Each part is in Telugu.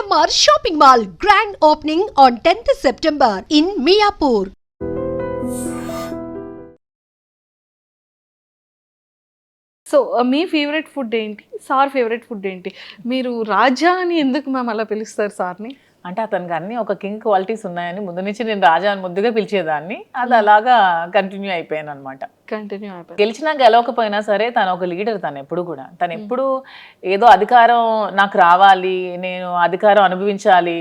CMR shopping mall grand opening on 10th September in Miapur. So me favourite food ఏంటి? సార్ ఫేవరెట్ ఫుడ్ ఏంటి? మీరు రాజా అని ఎందుకు మ్యామ్ అలా పిలుస్తారు సార్ని? అంటే అతనికి అన్ని ఒక కింగ్ క్వాలిటీస్ ఉన్నాయని ముందు నుంచి నేను రాజా అని ముద్దుగా పిలిచేదాన్ని. అది అలాగా కంటిన్యూ అయిపోయాను అనమాట. కంటిన్యూ అయిపోయింది. గెలిచినా గెలవకపోయినా సరే తను ఒక లీడర్. తను ఎప్పుడు కూడా తను ఎప్పుడు ఏదో అధికారం నాకు రావాలి, నేను అధికారం అనుభవించాలి,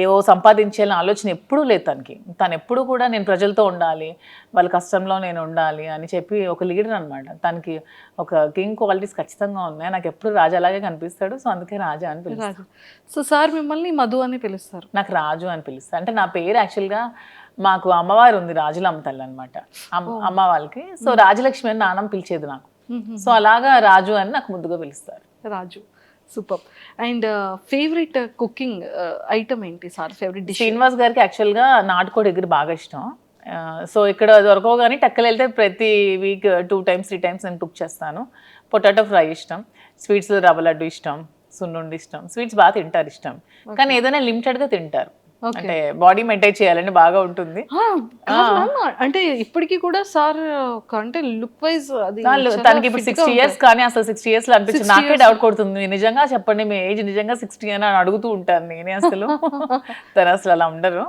ఏవో సంపాదించాలని ఆలోచన ఎప్పుడూ లేదు తనకి. తను ఎప్పుడు కూడా నేను ప్రజలతో ఉండాలి, వాళ్ళ కష్టంలో నేను ఉండాలి అని చెప్పి ఒక లీడర్ అనమాట. తనకి ఒక కింగ్ క్వాలిటీస్ ఖచ్చితంగా ఉన్నాయి. నాకు ఎప్పుడు రాజా అలాగే కనిపిస్తాడు. సో అందుకే రాజా అని పిలుస్తాను. సో సార్ మిమ్మల్ని మధు అని పిలుస్తారు? నాకు రాజు అని పిలుస్తారు. అంటే నా పేరు యాక్చువల్గా మాకు అమ్మవారు ఉంది, రాజులమ్మ తల్లి అనమాట అమ్మ వాళ్ళకి. సో రాజలక్ష్మి అని నాన్నమ్మ పిలిచేది నాకు. సో అలాగా రాజు అని నాకు ముద్దుగా పిలుస్తారు. Raju, super. And favourite cooking item ఏంటి సార్? Favourite dish? శ్రీనివాస్ గారికి యాక్చువల్గా నాటుకోడి ఎగురు బాగా ఇష్టం. సో ఇక్కడ దొరకవు కానీ టెక్కలు వెళ్తే ప్రతి వీక్ 2 times 3 times నేను కుక్ చేస్తాను. పొటాటో ఫ్రై ఇష్టం, స్వీట్స్ రవ్వ లడ్డు ఇష్టం, సున్నుండి ఇష్టం. స్వీట్స్ బాగా తింటారు ఇష్టం, కానీ ఏదైనా లిమిటెడ్గా తింటారు. అంటే బాడీ మెయింటైన్ చేయాలని బాగా ఉంటుంది. అంటే ఇప్పటికీ కూడా సార్ అంటే లుక్ వైజ్ అది తనకి ఇప్పుడు 60 years, కానీ అసలు 60 years లో అనిపించింది. నాకే డౌట్ కొడుతుంది, నిజంగా చెప్పండి మీ ఏజ్ నిజంగా 60 అని అడుగుతూ ఉంటాను నేనే. అసలు తను అసలు అలా ఉండరు,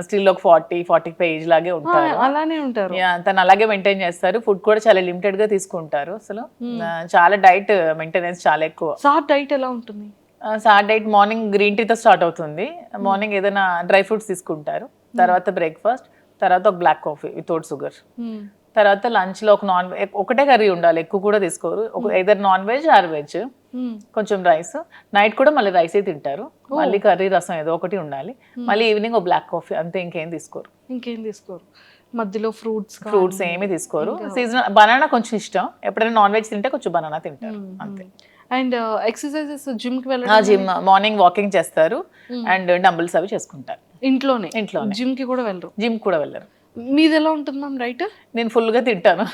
స్టిల్ ఒక 40-45 ఏజ్ లాగే ఉంటారు. అలానే ఉంటారు. తను అలాగే మెయింటైన్ చేస్తారు. ఫుడ్ కూడా చాలా లిమిటెడ్ గా తీసుకుంటారు. అసలు చాలా డైట్ మెయింటెనెన్స్ చాలా ఎక్కువ. సార్ డైట్ ఎలా ఉంటుంది? సార్ డైట్ మార్నింగ్ గ్రీన్ టీతో స్టార్ట్ అవుతుంది. మార్నింగ్ ఏదైనా డ్రై ఫ్రూట్స్ తీసుకుంటారు, తర్వాత బ్రేక్ఫాస్ట్, తర్వాత ఒక బ్లాక్ కాఫీ వితౌట్ షుగర్, తర్వాత లంచ్లో ఒక ఒకటే కర్రీ ఉండాలి, ఎక్కువ కూడా తీసుకోరు. ఏదైనా నాన్ వెజ్ ఆర్ వెజ్, కొంచెం రైస్. నైట్ కూడా మళ్ళీ రైసే తింటారు, మళ్ళీ కర్రీ రసం ఏదో ఒకటి ఉండాలి, మళ్ళీ ఈవినింగ్ ఒక బ్లాక్ కాఫీ, అంతే. ఇంకేం తీసుకోరు. మధ్యలో ఫ్రూట్స్ ఏమీ తీసుకోరు. సీజనల్ బనానా కొంచెం ఇష్టం, ఎప్పుడైనా నాన్ వెజ్ తింటే కొంచెం బనానా తింటారు, అంతే. అండ్ ఎక్సర్సైజెస్ జిమ్ కి జిమ్ మార్నింగ్ వాకింగ్ చేస్తారు అండ్ డంబుల్స్ అవి చేసుకుంటారు ఇంట్లోనే. జిమ్ కి కూడా వెళ్ళరు? జిమ్ కూడా వెళ్ళరు. మీది ఎలా ఉంటుంది మ్యామ్ రైట్? నేను ఫుల్గా తింటాను.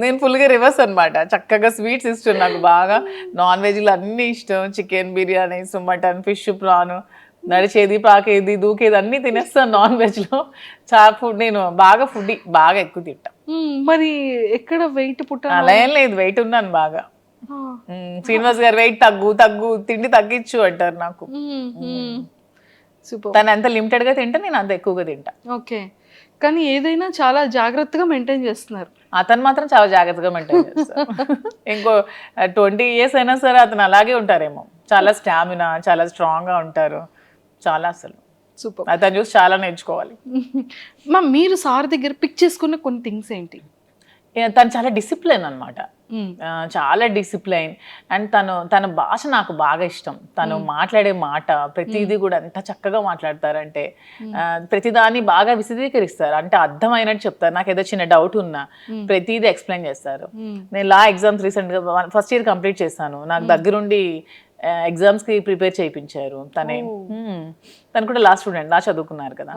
నేను ఫుల్గా రివర్స్ అనమాట. చక్కగా స్వీట్స్ ఇష్టం నాకు బాగా, నాన్ వెజ్లు అన్నీ ఇష్టం. Chicken biryani, mutton, fish, prawn, నడిచేది, పాకేది, దూకేది అన్నీ తినేస్తాను. నాన్ వెజ్లో ఫుడ్ నేను బాగా బాగా ఎక్కువ తింటా. మరి ఎక్కడ వెయిట్ అలా ఏం లేదు, వెయిట్ ఉన్నాను బాగా. శ్రీనివాస్ గారు వెయిట్ తగ్గు తిండి తగ్గించు అంటారు నాకు. తను ఎంత లిమిటెడ్ గా తింటే నేను అంత ఎక్కువగా తింటా. ఓకే, కానీ ఏదైనా చాలా జాగ్రత్తగా మెయింటైన్ చేస్తున్నారు. అతను మాత్రం చాలా జాగ్రత్తగా మెయింటైన్ చేస్తారు. ఇంకో 20 years అయినా సరే అతను అలాగే ఉంటారేమో. చాలా స్టామినా, చాలా స్ట్రాంగ్ గా ఉంటారు. చాలా అసలు సూపర్. అతను చూసి చాలా నేర్చుకోవాలి. మీరు సార్ దగ్గర పిక్ చేసుకున్న కొన్ని థింగ్స్ ఏంటి? తను చాలా డిసిప్లైన్ అనమాట, చాలా డిసిప్లైన్. అండ్ తన భాష నాకు బాగా ఇష్టం. తను మాట్లాడే మాట ప్రతిదీ కూడా ఎంత చక్కగా మాట్లాడతారంటే ప్రతిదాన్ని బాగా విశదీకరిస్తారు, అంటే అర్థమైనట్టు చెప్తారు. నాకు ఏదో చిన్న డౌట్ ఉన్నా ప్రతిదీ ఎక్స్ప్లెయిన్ చేస్తారు. నేను లా ఎగ్జామ్స్ రీసెంట్గా ఫస్ట్ ఇయర్ కంప్లీట్ చేశాను. నాకు దగ్గరుండి ఎగ్జామ్స్కి ప్రిపేర్ చేయించారు. తను కూడా లా స్టూడెంట్, లా చదువుకున్నారు కదా.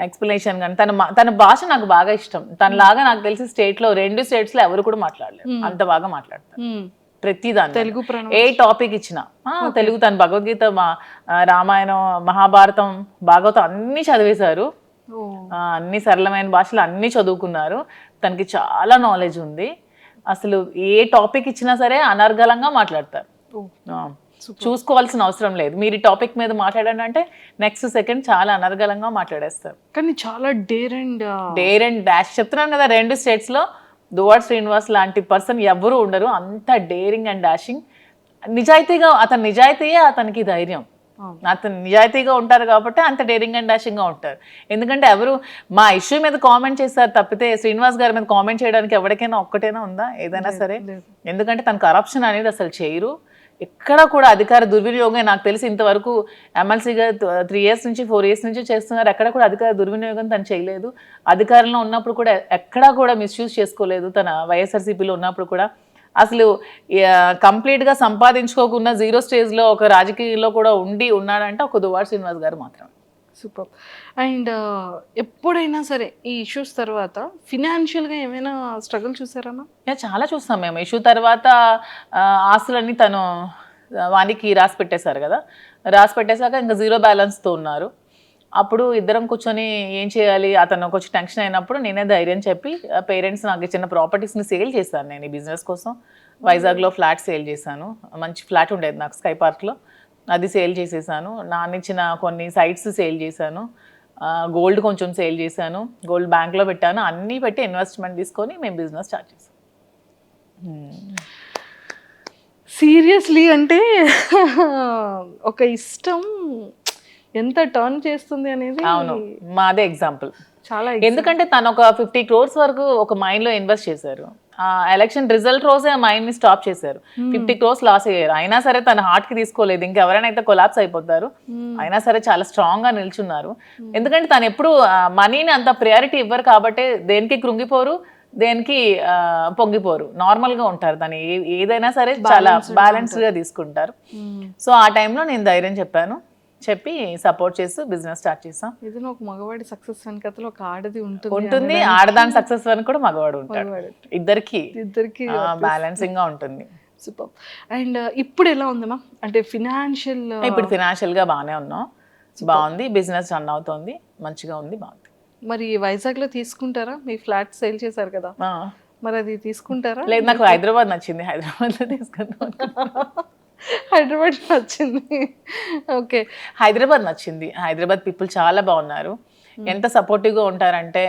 ఎక్స్ప్లెనేషన్ కానీ తన భాష నాకు బాగా ఇష్టం. తనలాగా నాకు తెలిసి స్టేట్లో 2 states లో ఎవరు కూడా మాట్లాడలేరు, అంత బాగా మాట్లాడతారు ప్రతిదాన్ని. తెలుగు ఏ టాపిక్ ఇచ్చినా తెలుగు. తన భగవద్గీత, రామాయణం, మహాభారతం, భాగవతం అన్నీ చదివేశారు. అన్ని సరళమైన భాషలు అన్నీ చదువుకున్నారు. తనకి చాలా నాలెడ్జ్ ఉంది. అసలు ఏ టాపిక్ ఇచ్చినా సరే అనర్గళంగా మాట్లాడతారు. చూసుకోవాల్సిన అవసరం లేదు. మీరు ఈ టాపిక్ మీద మాట్లాడండి అంటే నెక్స్ట్ సెకండ్ చాలా అనర్గళంగా మాట్లాడేస్తారు. కానీ చాలా డేర్ అండ్ డాష్. చెప్తున్నాను కదా, 2 states లో దువ్వాడ శ్రీనివాస్ లాంటి పర్సన్ ఎవరు ఉండరు. అంత డేరింగ్ అండ్ డాషింగ్. అతని నిజాయితీయే అతనికి ధైర్యం. అతను నిజాయితీగా ఉంటారు కాబట్టి అంత డేరింగ్ అండ్ డాషింగ్గా ఉంటారు. ఎందుకంటే ఎవరు మా ఇష్యూ మీద కామెంట్ చేస్తారు తప్పితే శ్రీనివాస్ గారి మీద కామెంట్ చేయడానికి ఎవరికైనా ఒక్కటైనా ఉందా ఏదైనా సరే? ఎందుకంటే తను కరప్షన్ అనేది అసలు చేయరు. ఎక్కడ కూడా అధికార దుర్వినియోగం నాకు తెలిసి ఇంతవరకు ఎమ్మెల్సీగా 3 years నుంచి 4 years నుంచి చేస్తున్నారు. ఎక్కడ కూడా అధికార దుర్వినియోగం తను చేయలేదు. అధికారంలో ఉన్నప్పుడు కూడా ఎక్కడా కూడా మిస్యూజ్ చేసుకోలేదు. తన వైఎస్ఆర్సీపీలో ఉన్నప్పుడు కూడా అసలు కంప్లీట్గా సంపాదించుకోకుండా 0 stage ఒక రాజకీయాల్లో కూడా ఉన్నాడంటే ఒక దువ్వాడ శ్రీనివాస్ గారు మాత్రమే. సూపర్. అండ్ ఎప్పుడైనా సరే ఈ ఇష్యూస్ తర్వాత ఫినాన్షియల్గా ఏమైనా స్ట్రగుల్ చూసారమ్మా? చాలా చూస్తాం మేము. ఇష్యూ తర్వాత ఆస్తులన్నీ తను వానికి రాసి పెట్టేశారు కదా, రాసి పెట్టేశాక ఇంకా జీరో బ్యాలెన్స్తో ఉన్నారు. అప్పుడు ఇద్దరం కూర్చొని ఏం చేయాలి, అతను కొంచెం టెన్షన్ అయినప్పుడు నేనే ధైర్యం చెప్పి పేరెంట్స్ నాకు ఇచ్చిన ప్రాపర్టీస్ని సేల్ చేశాను నేను ఈ బిజినెస్ కోసం. వైజాగ్లో ఫ్లాట్ సేల్ చేశాను, మంచి ఫ్లాట్ ఉండేది నాకు స్కై పార్క్లో, అది సేల్ చేసేసాను. నాన్నిచ్చిన కొన్ని సైట్స్ సేల్ చేశాను, గోల్డ్ కొంచెం సేల్ చేశాను, గోల్డ్ బ్యాంక్లో పెట్టాను, అన్నీ పెట్టి ఇన్వెస్ట్మెంట్ తీసుకొని మేము బిజినెస్ స్టార్ట్ చేసాం. సీరియస్లీ అంటే ఒక ఇష్టం ఎంత టర్న్ చేస్తుంది అనేది అవును, మాదే ఎగ్జాంపుల్. చాలా ఎందుకంటే తను ఒక 50 crores వరకు ఒక మైండ్లో ఇన్వెస్ట్ చేశారు. ఎలక్షన్ రిజల్ట్ రోజే ఆ మైండ్ని స్టాప్ చేశారు. 50 crores లాస్ అయ్యారు. అయినా సరే తన హార్ట్కి తీసుకోలేదు. ఇంకెవరైనా అయితే కొలాప్స్ అయిపోతారు. అయినా సరే చాలా స్ట్రాంగ్గా నిల్చున్నారు. ఎందుకంటే తను ఎప్పుడు మనీని అంత ప్రయారిటీ ఇవ్వరు కాబట్టి దేనికి కృంగిపోరు, దేనికి పొంగిపోరు, నార్మల్గా ఉంటారు. తను ఏదైనా సరే చాలా బ్యాలెన్స్డ్గా తీసుకుంటారు. సో ఆ టైంలో నేను ధైర్యం చెప్పి సపోర్ట్ చేస్తూ బిజినెస్ స్టార్ట్ చేసాం. ఏదైనా ఒక మగవాడి సక్సెస్ వెనకతలో ఒక ఆడది ఉంటుంది. ఆడదాని సక్సెస్ అని కూడా మగవాడు ఉంటాడు. ఇద్దరికి బ్యాలెన్సింగ్ గా ఉంటుంది. సూపర్. అండ్ ఇప్పుడు ఎలా ఉందమ్మా, అంటే ఇప్పుడు ఫినాన్షియల్ గా బాగానే ఉన్నాం, బాగుంది, బిజినెస్ రన్ అవుతుంది, మంచిగా ఉంది, బాగుంది. మరి వైజాగ్ లో తీసుకుంటారా? మీ ఫ్లాట్ సేల్ చేశారు కదా, మరి అది తీసుకుంటారా? లేదు, నాకు హైదరాబాద్ నచ్చింది, హైదరాబాద్ లో తీసుకుంటాం. హైదరాబాద్ నచ్చింది. ఓకే, హైదరాబాద్ నచ్చింది. హైదరాబాద్ పీపుల్ చాలా బాగున్నారు. ఎంత సపోర్టివ్గా ఉంటారంటే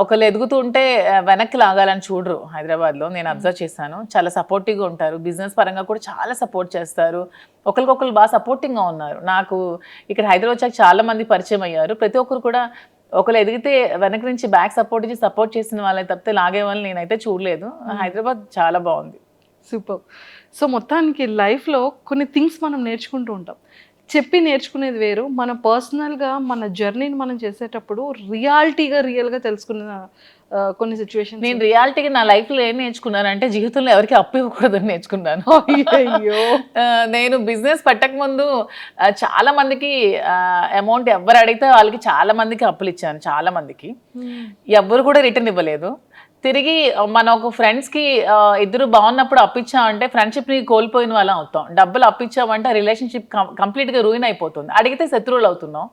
ఒకళ్ళు ఎదుగుతూ ఉంటే వెనక్కి లాగాలని చూడరు. హైదరాబాద్లో నేను అబ్జర్వ్ చేశాను, చాలా సపోర్టివ్గా ఉంటారు. బిజినెస్ పరంగా కూడా చాలా సపోర్ట్ చేస్తారు. ఒకరికొకరు బాగా సపోర్టింగ్గా ఉన్నారు. నాకు ఇక్కడ హైదరాబాద్ వచ్చాక చాలా మంది పరిచయం అయ్యారు. ప్రతి ఒక్కరు కూడా ఒకరు ఎదిగితే వెనక నుంచి బ్యాక్ సపోర్ట్ చేసిన వాళ్ళని తప్పితే లాగే వాళ్ళని నేనైతే చూడలేదు. హైదరాబాద్ చాలా బాగుంది. సూపర్. సో మొత్తానికి లైఫ్లో కొన్ని థింగ్స్ మనం నేర్చుకుంటూ ఉంటాం. చెప్పి నేర్చుకునేది వేరు, మన పర్సనల్గా మన జర్నీని మనం చేసేటప్పుడు రియల్గా తెలుసుకున్న కొన్ని సిచ్యువేషన్. నేను రియాలిటీగా నా లైఫ్లో ఏం నేర్చుకున్నానంటే జీవితంలో ఎవరికి అప్పు ఇవ్వకూడదని నేర్చుకున్నాను. అయ్యో, నేను బిజినెస్ పెట్టక ముందు చాలా మందికి అమౌంట్ ఎవరు అడిగితే వాళ్ళకి చాలా మందికి అప్పులు ఇచ్చాను. చాలా మందికి ఎవ్వరు కూడా రిటర్న్ ఇవ్వలేదు. తిరిగి మన ఒక ఫ్రెండ్స్కి ఇద్దరు బాగున్నప్పుడు అప్పిచ్చామంటే ఫ్రెండ్షిప్ని కోల్పోయిన వాళ్ళం అవుతాం. డబ్బులు అప్పిచ్చామంటే రిలేషన్షిప్ కంప్లీట్గా రూయిన్ అయిపోతుంది. అడిగితే శత్రువులు అవుతున్నాం,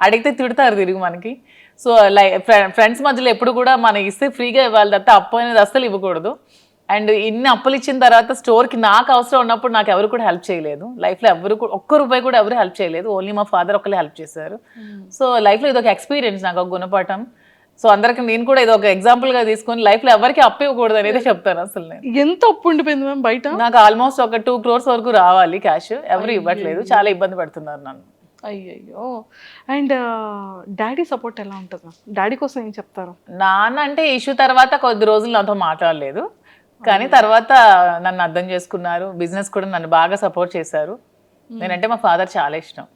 అడిగితే తిడతారు తిరిగి మనకి. సో ఫ్రెండ్స్ మధ్యలో ఎప్పుడు కూడా మనం ఇస్తే ఫ్రీగా ఇవ్వాలి తప్ప అప్పు అనేది అస్సలు ఇవ్వకూడదు. అండ్ ఇన్ని అప్పులు ఇచ్చిన తర్వాత స్టోర్కి నాకు అవసరం ఉన్నప్పుడు నాకు ఎవరు కూడా హెల్ప్ చేయలేదు. లైఫ్లో ఎవరు కూడా ఒక్క రూపాయి కూడా ఎవరు హెల్ప్ చేయలేదు. ఓన్లీ మా ఫాదర్ ఒకళ్ళే హెల్ప్ చేశారు. సో లైఫ్లో ఇదొక ఎక్స్పీరియన్స్, నాకు ఒక గుణపాఠం. సో అందరికి నేను కూడా ఇది ఒక ఎగ్జాంపుల్గా తీసుకొని లైఫ్లో ఎవరికి అప్పు ఇవ్వకూడదు అనేది చెప్తాను. అసలు నేను ఎంత అప్పు ఉండిపోయింది మ్యామ్ బయట? నాకు ఆల్మోస్ట్ ఒక 2 crores వరకు రావాలి క్యాష్, ఎవరు ఇవ్వట్లేదు, చాలా ఇబ్బంది పడుతున్నారు నన్ను. అయ్యయ్యో. అండ్ డాడీ సపోర్ట్ ఎలా ఉంటుంది మ్యామ్? డాడీ కోసం ఏం చెప్తారు? నాన్న అంటే ఇష్యూ తర్వాత కొద్ది రోజులు నాతో మాట్లాడలేదు, కానీ తర్వాత నన్ను అర్థం చేసుకున్నారు. బిజినెస్ కూడా నన్ను బాగా సపోర్ట్ చేశారు. నేనంటే మా ఫాదర్ చాలా ఇష్టం.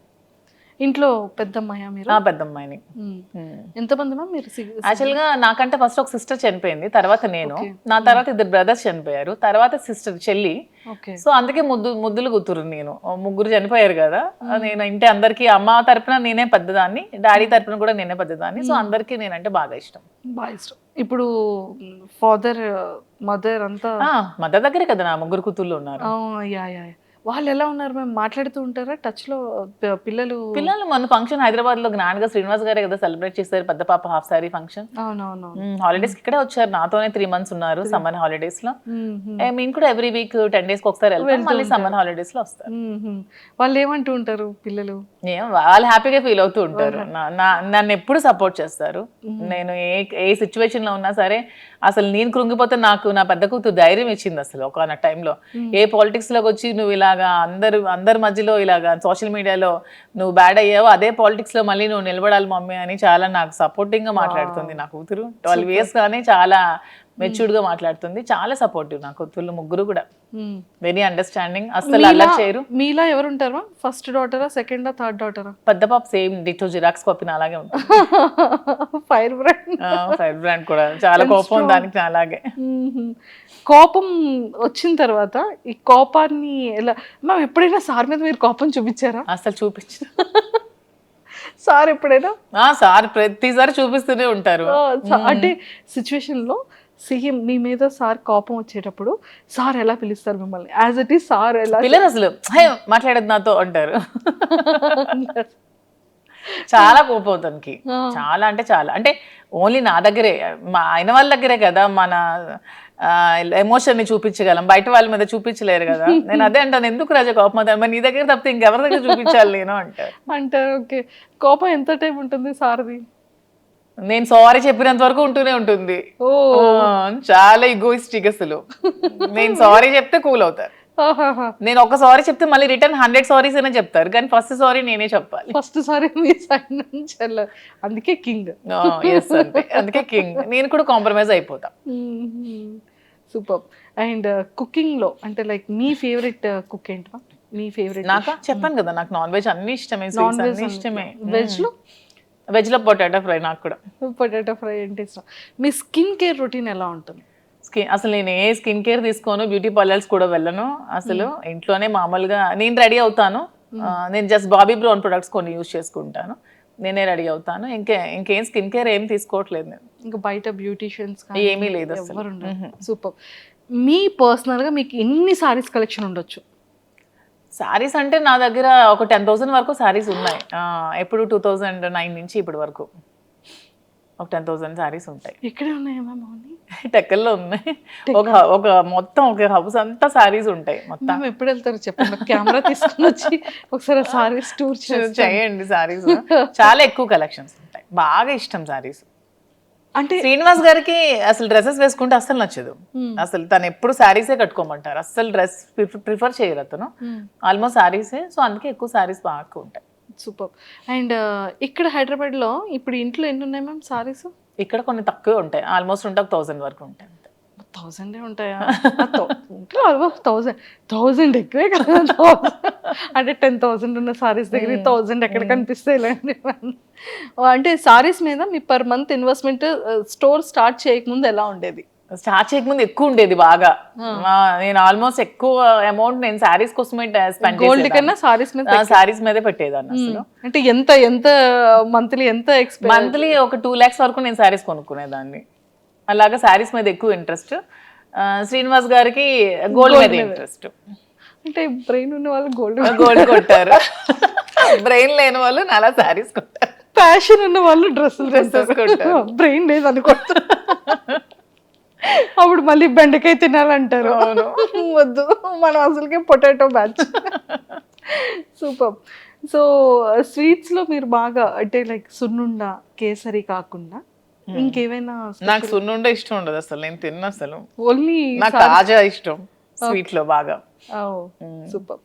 ఇంట్లో పెద్దమ్మాయా మీరు? పెద్దమ్మాయిని. ఎంతమంది మ్యామ్ మీరు? యాక్చువల్గా నాకంటే ఫస్ట్ ఒక సిస్టర్ చనిపోయింది, తర్వాత నేను, నా తర్వాత 2 brothers చనిపోయారు, తర్వాత సిస్టర్ చెల్లి. సో అందుకే ముద్దులు కూతురు నేను. 3 చనిపోయారు కదా, నేను ఇంటి అందరికి అమ్మ తరపున నేనే పెద్దదాన్ని, డాడీ తరపున కూడా నేనే పెద్దదాన్ని. సో అందరికి నేనంటే బాగా ఇష్టం. ఇప్పుడు ఫాదర్ మదర్ అంతా మదర్ దగ్గరే కదా నా 3 కూతుర్లు ఉన్నారు. వాళ్ళు ఎలా ఉన్నారు మ్యామ్? మాట్లాడుతూ ఉంటారా టచ్ లో? పిల్లలు మన ఫంక్షన్ హైదరాబాద్ లో గ్రాండ్ గా శ్రీనివాస్ గారే కదా సెలబ్రేట్ చేశారు, పెద్ద పాప హాఫ్ సారీ ఫంక్షన్. అవునవును. హాలిడేస్ ఇక్కడే వచ్చారు, నాతోనే 3 months ఉన్నారు సమ్మర్ హాలిడేస్ లో. మేము కూడా ఎవ్రీ వీక్ 10 days ఒకసారి వెళ్తాం, మళ్ళీ సమ్మర్ హాలిడేస్ లో వస్తారు. వాళ్ళు ఏమంటూ ఉంటారు పిల్లలు? వాళ్ళు హ్యాపీగా ఫీల్ అవుతూ ఉంటారు. నన్ను ఎప్పుడు సపోర్ట్ చేస్తారు. నేను ఏ సిచ్యువేషన్ లో ఉన్నా సరే, అసలు నేను కృంగిపోతే నాకు నా పెద్ద కూతురు ధైర్యం ఇచ్చింది. అసలు ఒక టైంలో ఏ పాలిటిక్స్ లోకి వచ్చి నువ్వు ఇలాగా అందరి మధ్యలో ఇలాగా సోషల్ మీడియాలో నువ్వు బ్యాడ్ అయ్యావు, అదే పాలిటిక్స్ లో మళ్ళీ నువ్వు నిలబడాలి మమ్మీ అని చాలా నాకు సపోర్టింగ్ గా మాట్లాడుతుంది నా కూతురు. 12 years గానే చాలా మెచ్యూర్డ్ గా మాట్లాడుతుంది, చాలా సపోర్టివ్. నా కూతుర్లు 3 కూడా వెరీ అండర్స్టాండింగ్, అసలు అలా చేయరు. మీలా ఎవరు ఉంటారా? ఫస్ట్ డాటరా, సెకండా, థర్డ్ డాటరా? పెద్ద పాప సేమ్ డిటో జిరాక్స్ కాపీ అలాగే ఉంటుంది. ఫైర్ బ్రాండ్ కూడా చాలా కోపం దానికి అలాగే. కోపం వచ్చిన తర్వాత ఈ కోపాన్ని ఎలా మ్యామ్, ఎప్పుడైనా సార్ మీద మీరు కోపం చూపించారా? అసలు చూపించారు. సార్ ఎప్పుడైనా సార్ ప్రతిసారి చూపిస్తూనే ఉంటారు. అంటే సిచ్యువేషన్ లో సేమ్ మీ మీద సార్ కోపం వచ్చేటప్పుడు సార్ ఎలా పిలుస్తారు మిమ్మల్ని? యాజ్ ఇట్ ఈస్ సార్ ఎలా పిల్లలు అసలు "హే, మాట్లాడదు నాతో" అంటారు. చాలా కోపం తనకి, చాలా అంటే చాలా. అంటే ఓన్లీ నా దగ్గరే, మా ఆయన వాళ్ళ దగ్గరే కదా మన ఎమోషన్ ని చూపించగలం, బయట వాళ్ళ మీద చూపించలేరు కదా. నేను అదే అంటాను, ఎందుకు రాజా కోపం అవుతాను, మరి నీ దగ్గర తప్పితే ఇంకెవరి దగ్గర చూపించాలి నేను అంటారు. ఓకే, కోపం ఎంత టైం ఉంటుంది సార్ది? నేను సారీ చెప్పినంత వరకు ఉంటూనే ఉంటుంది. చాలా ఈగోయిస్టిక్ అసలు. నేను సారీ చెప్తే కూల్ అవుతారు. నేను ఒక సారీ చెప్తే మళ్ళీ రిటర్న్ 100 సారీస్ అయినా చెప్తారు, కానీ ఫస్ట్ సారీ నేనే చెప్పాలి. ఫస్ట్ సారీ మీ సైడ్ నుంచి అందుకే కింగ్. ఎస్ అంతే, అందుకే కింగ్. నేను కూడా కాంప్రమైజ్ అయిపోతా. సూపర్. అండ్ కుకింగ్ లో అంటే లైక్ మీ ఫేవరెట్ కుక్ ఏంటా? మీ ఫేవరెట్? నాకా చెప్పాను కదా, నాకు నాన్ వెజ్ అన్ని ఇష్టమే, నాన్ వెజ్ అన్ని ఇష్టమే. వెజ్ లో? వెజ్ లో పొటాటో ఫ్రై. నాకు కూడా పొటాటో ఫ్రై అంటే ఇష్టం. మీ స్కిన్ కేర్ రొటీన్ ఎలా ఉంటుంది? అసలు నేను ఏ స్కిన్ కేర్ తీసుకోను, బ్యూటీ పార్లర్స్ కూడా వెళ్ళను అసలు. ఇంట్లోనే మామూలుగా నేను రెడీ అవుతాను. నేను జస్ట్ బాబీ బ్రౌన్ ప్రొడక్ట్స్ కొన్ని యూజ్ చేసుకుంటాను, నేనే రెడీ అవుతాను. ఇంకేం స్కిన్ కేర్ ఏం తీసుకోవట్లేదు నేను. ఇంకా బయట బ్యూటీషియన్స్ ఏమీ లేదు ఎవరు. సూపర్. మీ పర్సనల్ గా మీకు ఎన్ని సారీస్ కలెక్షన్ ఉండొచ్చు? శారీస్ అంటే నా దగ్గర ఒక 10,000 వరకు శారీస్ ఉన్నాయి. ఎప్పుడు 2009 నుంచి ఇప్పటి వరకు ఒక 10,000 శారీస్ ఉంటాయి. ఇక్కడే ఉన్నాయా మ్యామ్? టెక్కల్లో ఉన్నాయి. ఒక మొత్తం ఒక హౌస్ అంతా శారీస్ ఉంటాయి మొత్తం. ఎప్పుడు వెళ్తారు చెప్పండి, కెమెరా తీసుకుని వచ్చి ఒకసారి సారీస్ టూర్ చేయండి. శారీస్ చాలా ఎక్కువ కలెక్షన్స్ ఉంటాయి, బాగా ఇష్టం శారీస్. అంటే శ్రీనివాస్ గారికి అసలు డ్రెస్సెస్ వేసుకుంటే అస్సలు నచ్చదు. అసలు తను ఎప్పుడు శారీసే కట్టుకోమంటారు, అస్సలు డ్రెస్ ప్రిఫర్ చేయరు అతను. ఆల్మోస్ట్ శారీసే, సో అందుకే ఎక్కువ శారీస్ బాగా ఉంటాయి. సూపర్. అండ్ ఇక్కడ హైదరాబాద్ లో ఇప్పుడు ఇంట్లో ఎన్ని ఉన్నాయి మ్యామ్ సారీస్? ఇక్కడ కొన్ని తక్కువే ఉంటాయి, ఆల్మోస్ట్ ఉంటే 1,000 వరకు ఉంటాయి. 1,000 ఉంటాయా? 1,000 ఎక్కువే కదా. అంటే 10,000 ఉన్న సారీస్ దగ్గర 1,000 ఎక్కడ కనిపిస్తాయి? అంటే సారీస్ మీద మీ per month investment store start చేయకముందు ఎలా ఉండేది? స్టార్ట్ చేయకముందు ఎక్కువ ఉండేది బాగా. నేను ఆల్మోస్ట్ ఎక్కువ అమౌంట్ నేను శారీస్ కోసమే స్పెండ్ గోల్డ్ కన్నా శారీస్ మీదే పెట్టేదాన్ని అసలు. అంటే ఎంత మంత్లీ మంత్లీ ఒక 2 lakhs వరకు నేను శారీస్ కొనుక్కునేదాన్ని. అలాగా శారీస్ మీద ఎక్కువ ఇంట్రెస్ట్. శ్రీనివాస్ గారికి గోల్డ్ మీద ఇంట్రెస్ట్. అంటే బ్రెయిన్ ఉన్న వాళ్ళు గోల్డ్ కొట్టారు, బ్రెయిన్ లేని వాళ్ళు అలా శారీస్ కొట్టారు. ప్యాషన్ ఉన్న వాళ్ళు డ్రెస్సెస్ కొట్టారు. బ్రెయిన్ లేదు అనుకుంటారు. అప్పుడు మళ్ళీ బెండకాయ తినాలంటారు. వద్దు, మనం అసలుకే potato batch. Super. So sweets లో మీరు బాగా అంటే లైక్ సున్నుండ, కేసరి కాకుండా ఇంకేమైనా? నాకు సున్నుండ ఇష్టం ఉండదు అసలు, నేను తిన్నా అసలు. ఓన్లీ నాకు తాజా ఇష్టం స్వీట్ లో బాగా. సూపర్.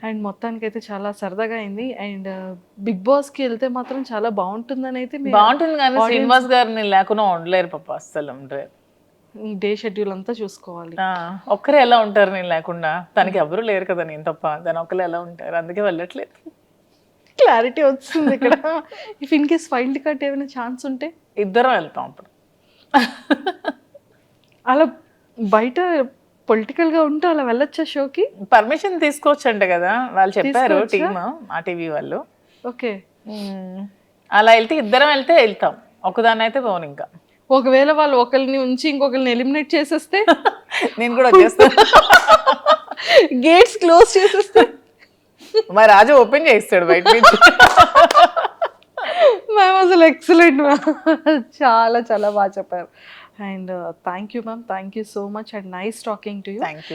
అండ్ మొత్తానికి అయితే చాలా సరదాగా అయింది. అండ్ బిగ్ బాస్ కి వెళ్తే మాత్రం చాలా బాగుంటుందని అయితే బాగుంటుంది, కానీ శ్రీనివాస్ గారిని లేకుండా ఉండలేరు పాప, అస్సలు ఉండలేరు. డే షెడ్యూల్ అంతా చూసుకోవాలి. ఒక్కరే ఎలా ఉంటారు నేను లేకుండా? తనకి ఎవరు లేరు కదా నేను తప్ప, తను ఒక్కరే ఎలా ఉంటారు, అందుకే వెళ్ళట్లేదు. క్లారిటీ వచ్చింది ఇక్కడ. If in case wild card ఏమైనా ఛాన్స్ ఉంటే ఇద్దరం వెళ్తాం అప్పుడు. అలా బయట పొలిటికల్ గా ఉంటే అలా వెళ్ళొచ్చా షోకి? పర్మిషన్ తీసుకోవచ్చు అంట కదా, వాళ్ళు చెప్పారు టీమ్, ఆ టీవీ వాళ్ళు. ఓకే, అలా వెళ్తే ఇద్దరం వెళ్తాం, ఒకదాన్ని అయితే పోను. ఇంకా ఒకవేళ వాళ్ళు ఒకరిని ఉంచి ఇంకొకరిని ఎలిమినేట్ చేసేస్తే నేను కూడా వచ్చేస్తాను. గేట్స్ క్లోజ్ చేసేస్తే మా రాజు ఓపెన్ చేస్తాడు బయట నుంచి. మ్యామ్ అసలు ఎక్సలెంట్ మ్యామ్, చాలా చాలా బాగా చెప్పారు. And thank you ma'am, thank you so much and nice talking to you. Thank you.